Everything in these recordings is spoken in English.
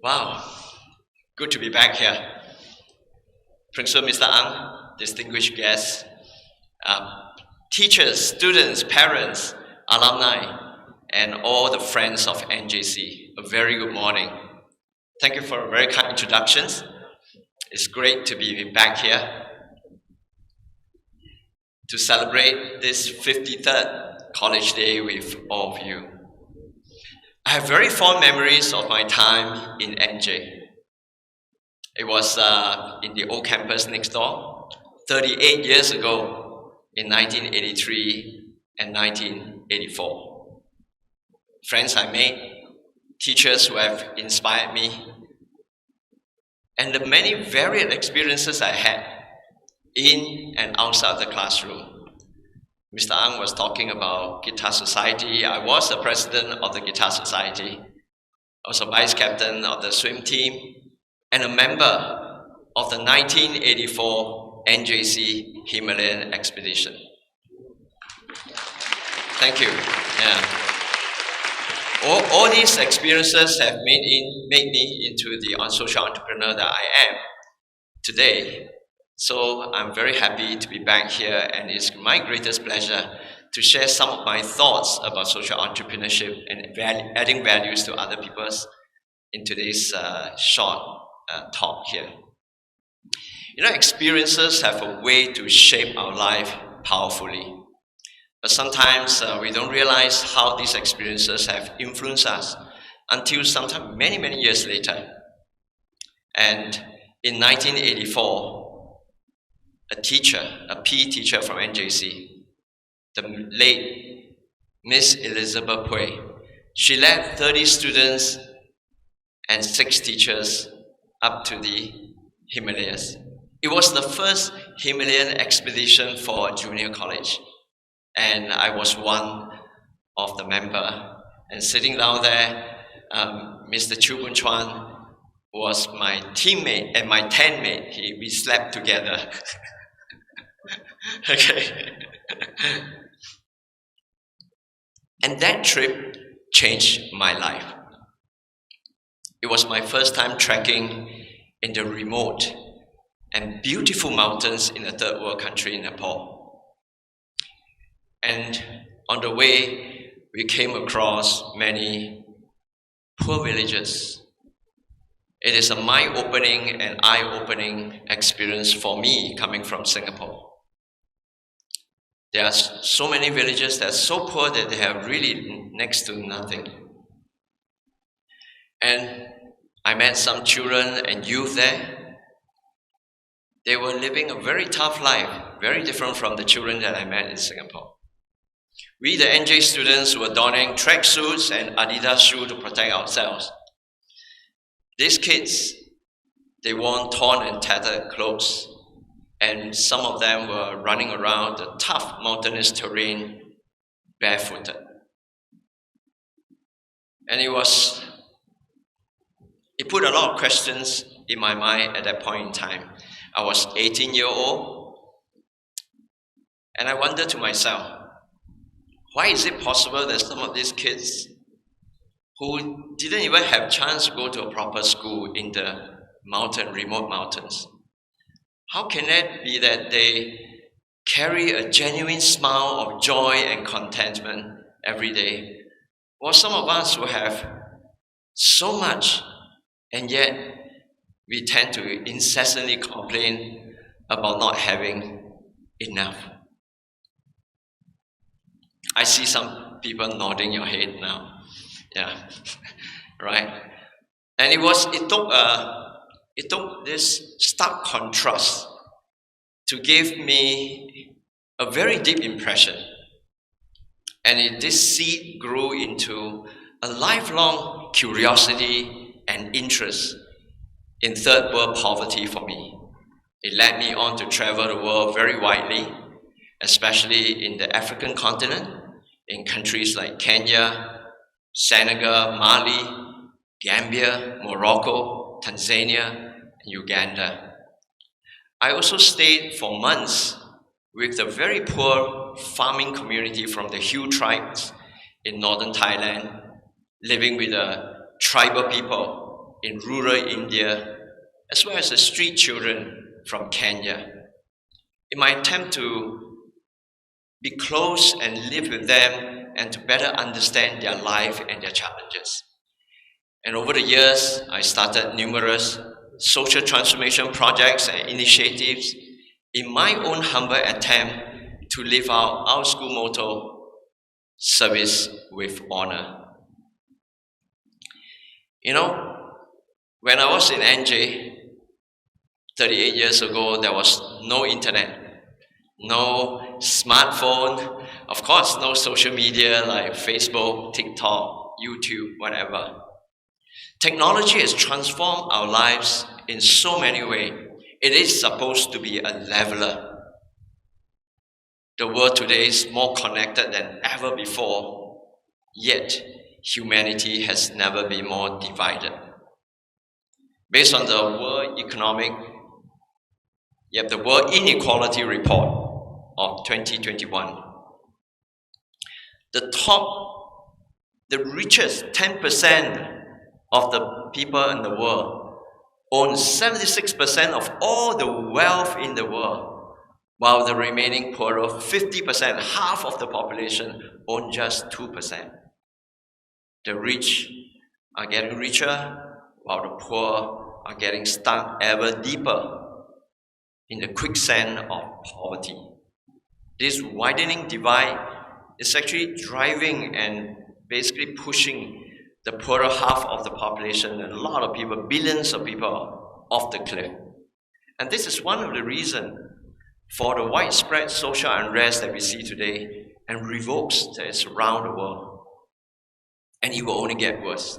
Wow, good to be back here. Principal Mr. Ang, distinguished guests, teachers, students, parents, alumni, and all the friends of NJC, a very good morning. Thank you for very kind introductions. It's great to be back here to celebrate this 53rd College Day with all of you. I have very fond memories of my time in NJ. It was in the old campus next door, 38 years ago in 1983 and 1984. Friends I made, teachers who have inspired me, and the many varied experiences I had in and outside the classroom. Mr. Ang was talking about Guitar Society. I was the president of the Guitar Society. I was a vice captain of the swim team and a member of the 1984 NJC Himalayan expedition. Thank you. Yeah. All these experiences have made me into the social entrepreneur that I am today. So I'm very happy to be back here, and it's my greatest pleasure to share some of my thoughts about social entrepreneurship and adding values to other people's in today's short talk here. You know, experiences have a way to shape our life powerfully. But sometimes we don't realize how these experiences have influenced us until sometime many years later. And in 1984, a PE teacher from NJC, the late Miss Elizabeth Pui, she led 30 students and 6 teachers up to the Himalayas. It was the first Himalayan expedition for a junior college, and I was one of the member. And sitting down there, Mr. Chu Bun Chuan was my teammate and my tent mate. We slept together. Okay. And that trip changed my life. It was my first time trekking in the remote and beautiful mountains in a third world country, Nepal. And on the way, we came across many poor villages. It is a mind-opening and eye-opening experience for me coming from Singapore. There are so many villages that are so poor that they have really next to nothing. And I met some children and youth there. They were living a very tough life, very different from the children that I met in Singapore. We, the NJ students, were donning track suits and Adidas shoes to protect ourselves. These kids, they wore torn and tattered clothes, and some of them were running around the tough mountainous terrain barefooted. And it put a lot of questions in my mind at that point in time. I was 18 years old, and I wondered to myself, why is it possible that some of these kids who didn't even have a chance to go to a proper school in the remote mountains, how can it be that they carry a genuine smile of joy and contentment every day? Well, some of us who have so much, and yet we tend to incessantly complain about not having enough. I see some people nodding your head now. Yeah, right. And it took this stark contrast to give me a very deep impression. And this seed grew into a lifelong curiosity and interest in third world poverty for me. It led me on to travel the world very widely, especially in the African continent, in countries like Kenya, Senegal, Mali, Gambia, Morocco, Tanzania, and Uganda. I also stayed for months with the very poor farming community from the Hill tribes in northern Thailand, living with the tribal people in rural India, as well as the street children from Kenya, in my attempt to be close and live with them and to better understand their life and their challenges. And over the years, I started numerous social transformation projects and initiatives in my own humble attempt to live out our school motto, service with honor. You know, when I was in NJ 38 years ago, there was no internet, no smartphone, of course, no social media like Facebook, TikTok, YouTube, whatever. Technology has transformed our lives in so many ways. It is supposed to be a leveler. The world today is more connected than ever before, yet humanity has never been more divided. Based on the World Inequality Report of 2021, the richest 10% of the people in the world own 76% of all the wealth in the world, while the remaining poorer 50%, half of the population, own just 2%. The rich are getting richer, while the poor are getting stuck ever deeper in the quicksand of poverty. This widening divide is actually driving and basically pushing the poorer half of the population and a lot of people, billions of people, off the cliff. And this is one of the reasons for the widespread social unrest that we see today and revolts that is around the world. And it will only get worse.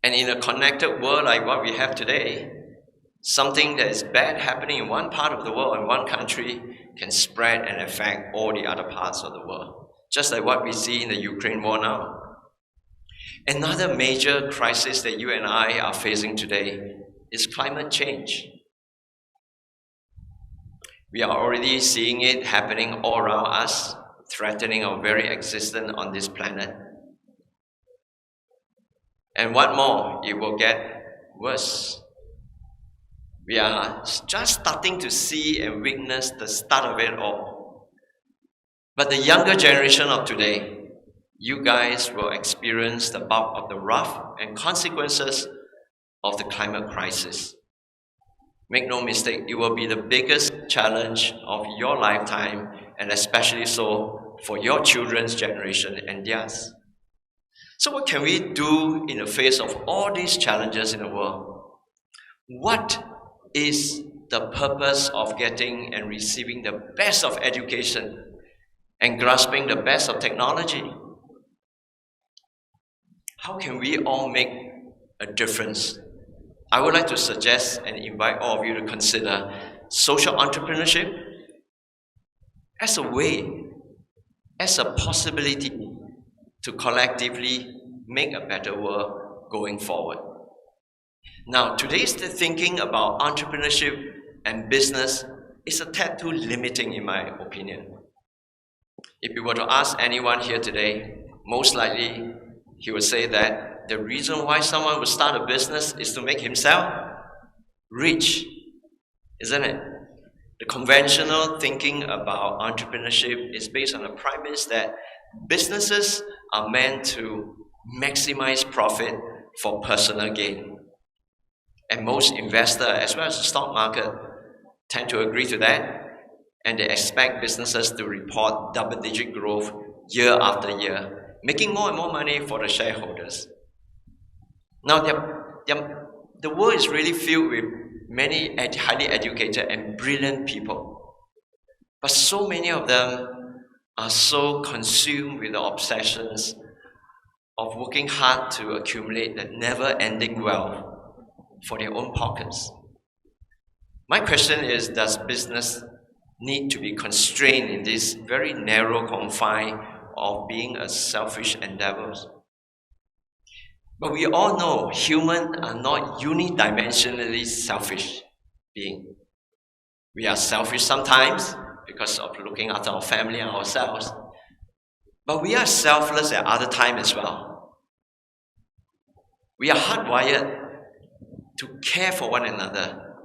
And in a connected world like what we have today, something that is bad happening in one part of the world, in one country, can spread and affect all the other parts of the world. Just like what we see in the Ukraine war now. Another major crisis that you and I are facing today is climate change. We are already seeing it happening all around us, threatening our very existence on this planet. And what more, it will get worse. We are just starting to see and witness the start of it all. But the younger generation of today, you guys will experience the bulk of the wrath and consequences of the climate crisis. Make no mistake, it will be the biggest challenge of your lifetime, and especially so for your children's generation and theirs. So what can we do in the face of all these challenges in the world? What is the purpose of getting and receiving the best of education and grasping the best of technology? How can we all make a difference? I would like to suggest and invite all of you to consider social entrepreneurship as a way, as a possibility to collectively make a better world going forward. Now, today's thinking about entrepreneurship and business is a tad too limiting in my opinion. If you were to ask anyone here today, most likely he would say that the reason why someone would start a business is to make himself rich, isn't it? The conventional thinking about entrepreneurship is based on the premise that businesses are meant to maximize profit for personal gain. And most investors, as well as the stock market, tend to agree to that, and they expect businesses to report double-digit growth year after year, making more and more money for the shareholders. Now, the world is really filled with many highly educated and brilliant people, but so many of them are so consumed with the obsessions of working hard to accumulate that never-ending wealth for their own pockets. My question is, does business need to be constrained in this very narrow confine of being a selfish endeavor? But we all know humans are not unidimensionally selfish beings. We are selfish sometimes because of looking after our family and ourselves, but we are selfless at other times as well. We are hardwired to care for one another.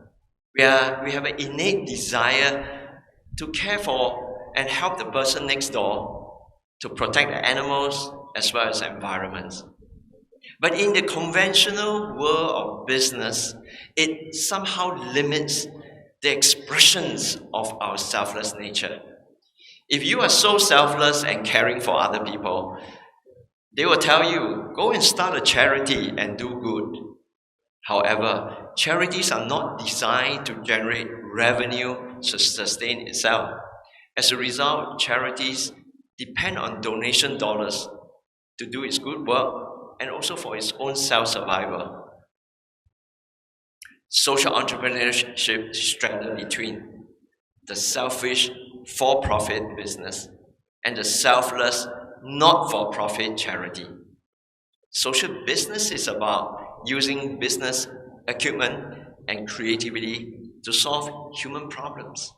We have an innate desire to care for and help the person next door, to protect the animals as well as the environments. But in the conventional world of business, it somehow limits the expressions of our selfless nature. If you are so selfless and caring for other people, they will tell you, go and start a charity and do good. However, charities are not designed to generate revenue to sustain itself. As a result, charities depend on donation dollars to do its good work and also for its own self-survival. Social entrepreneurship straddles between the selfish for-profit business and the selfless not-for-profit charity. Social business is about using business acumen and creativity to solve human problems.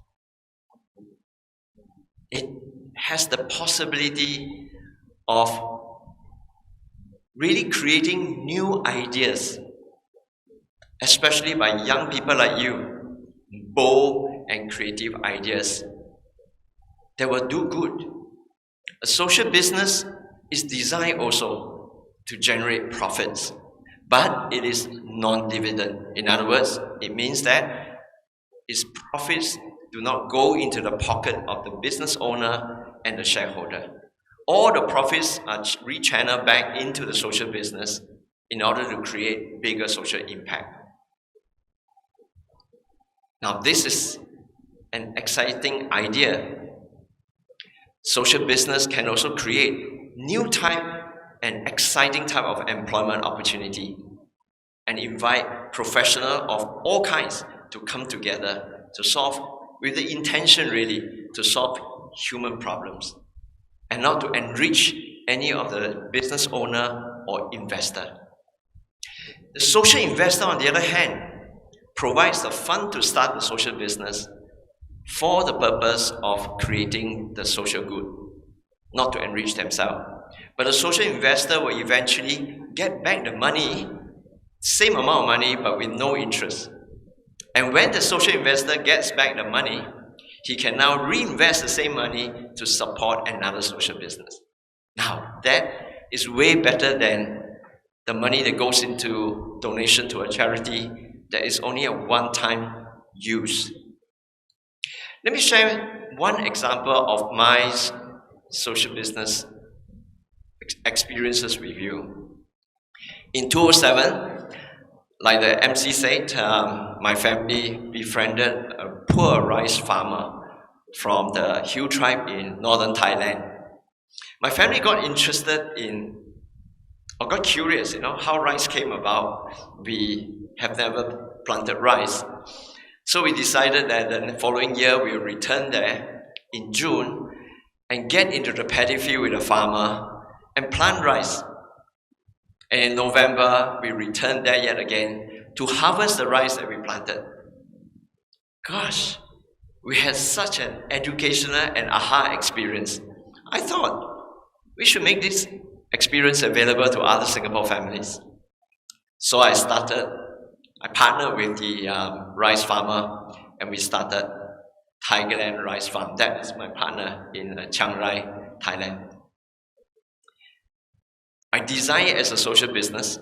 It has the possibility of really creating new ideas, especially by young people like you, bold and creative ideas that will do good. A social business is designed also to generate profits, but it is non-dividend. In other words, it means that its profits do not go into the pocket of the business owner and the shareholder. All the profits are rechanneled back into the social business in order to create bigger social impact. Now, this is an exciting idea. Social business can also create new type and exciting type of employment opportunity and invite professionals of all kinds to come together to solve, with the intention really, to solve human problems and not to enrich any of the business owner or investor. The social investor, on the other hand, provides the fund to start the social business for the purpose of creating the social good, not to enrich themselves. But the social investor will eventually get back the money, same amount of money, but with no interest. And when the social investor gets back the money, he can now reinvest the same money to support another social business. Now, that is way better than the money that goes into donation to a charity that is only a one-time use. Let me share one example of my social business experiences with you. In 2007, like the MC said, my family befriended a poor rice farmer from the Hill tribe in northern Thailand. My family got interested in, or got curious, how rice came about. We have never planted rice. So we decided that the following year we'll return there in June and get into the paddy field with the farmer and plant rice. And in November, we returned there yet again to harvest the rice that we planted. Gosh, we had such an educational and aha experience. I thought we should make this experience available to other Singapore families. So I partnered with the rice farmer and we started Tigerland Rice Farm. That is my partner in Chiang Rai, Thailand. I designed it as a social business,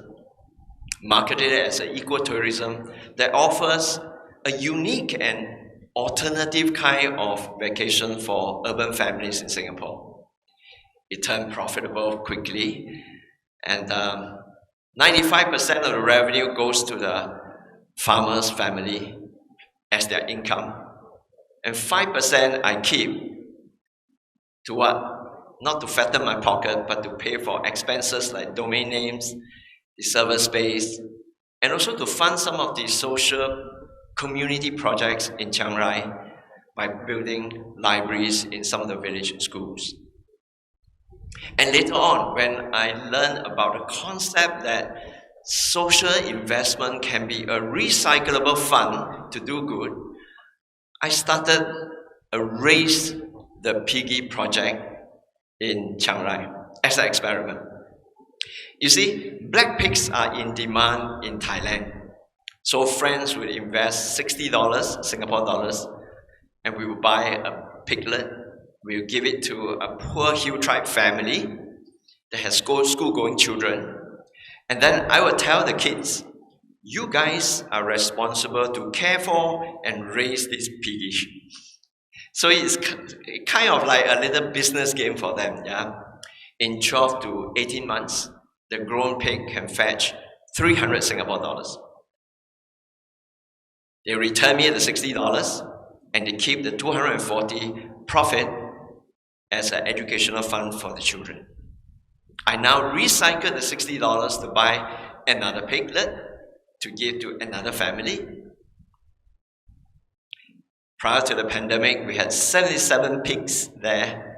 marketed it as an ecotourism that offers a unique and alternative kind of vacation for urban families in Singapore. It turned profitable quickly, and 95% of the revenue goes to the farmer's family as their income, and 5% I keep to what? Not to fatten my pocket, but to pay for expenses like domain names, the server space, and also to fund some of the social community projects in Chiang Rai by building libraries in some of the village schools. And later on, when I learned about the concept that social investment can be a recyclable fund to do good, I started a Raise the Piggy project in Chiang Rai as an experiment. You see, black pigs are in demand in Thailand. So friends will invest $60 Singapore dollars and we will buy a piglet. We'll give it to a poor hill tribe family that has school-going children. And then I will tell the kids, you guys are responsible to care for and raise this piggish. So it's kind of like a little business game for them, yeah? In 12 to 18 months, the grown pig can fetch 300 Singapore dollars. They return me the $60 and they keep the 240 profit as an educational fund for the children. I now recycle the $60 to buy another piglet to give to another family. Prior to the pandemic, we had 77 pigs there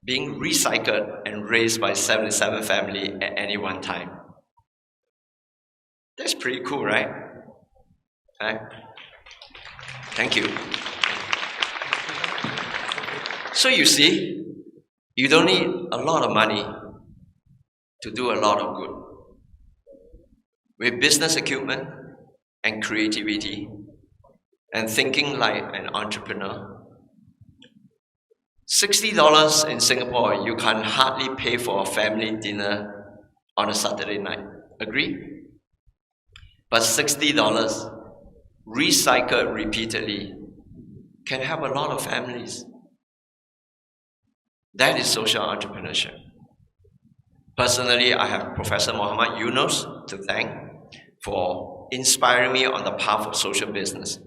being recycled and raised by 77 families at any one time. That's pretty cool, right? Okay. Thank you. So you see, you don't need a lot of money to do a lot of good. With business acumen and creativity and thinking like an entrepreneur, $60 in Singapore, you can hardly pay for a family dinner on a Saturday night. Agree? But $60 recycled repeatedly can help a lot of families. That is social entrepreneurship. Personally, I have Professor Muhammad Yunus to thank for inspiring me on the path of social business.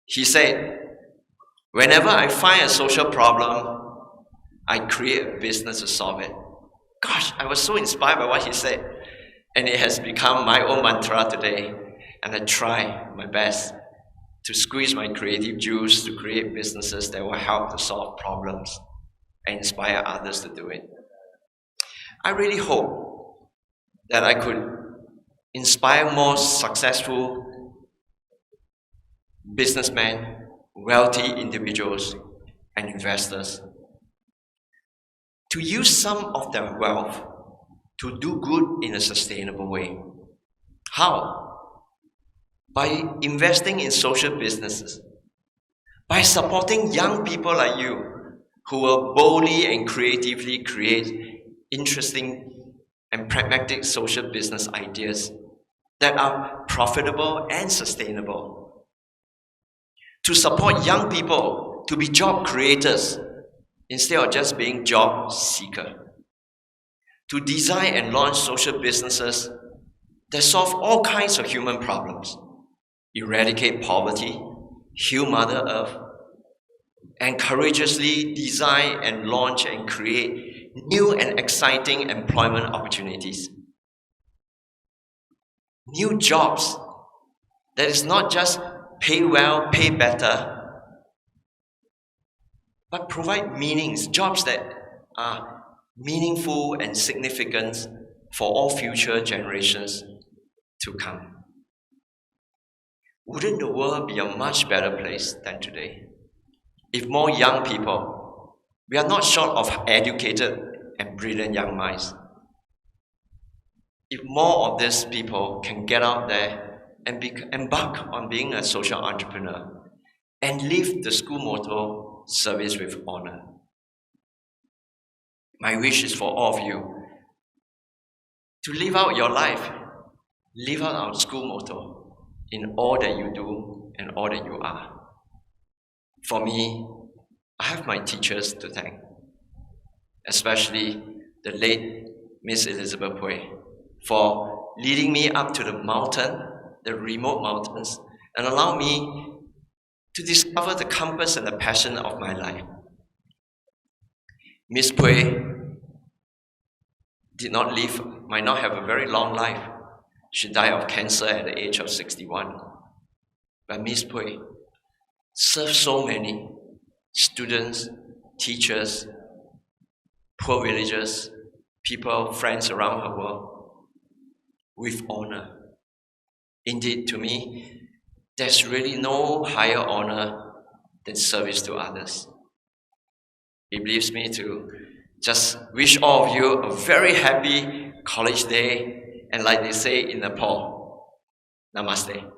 He said, whenever I find a social problem, I create a business to solve it. Gosh, I was so inspired by what he said. And it has become my own mantra today. And I try my best to squeeze my creative juice to create businesses that will help to solve problems and inspire others to do it. I really hope that I could inspire more successful businessmen, wealthy individuals, and investors to use some of their wealth to do good in a sustainable way. How? By investing in social businesses, by supporting young people like you who will boldly and creatively create interesting and pragmatic social business ideas that are profitable and sustainable. To support young people to be job creators instead of just being job seekers. To design and launch social businesses that solve all kinds of human problems, eradicate poverty, heal Mother Earth, and courageously design and launch and create new and exciting employment opportunities. New jobs that is not just pay well, pay better, but provide meanings, jobs that are meaningful and significant for all future generations to come. Wouldn't the world be a much better place than today if more young people, we are not short of educated and brilliant young minds, if more of these people can get out there and embark on being a social entrepreneur and live the school motto, service with honor. My wish is for all of you to live out your life, live out our school motto in all that you do and all that you are. For me, I have my teachers to thank, especially the late Miss Elizabeth Pui, for leading me up to the mountain, the remote mountains, and allow me to discover the compass and the passion of my life. Miss Pui might not have a very long life. She died of cancer at the age of 61. But Miss Pui served so many students, teachers, poor villagers, people, friends around her world with honor. Indeed, to me, there's really no higher honor than service to others. It leaves me to just wish all of you a very happy college day, and like they say in Nepal, namaste.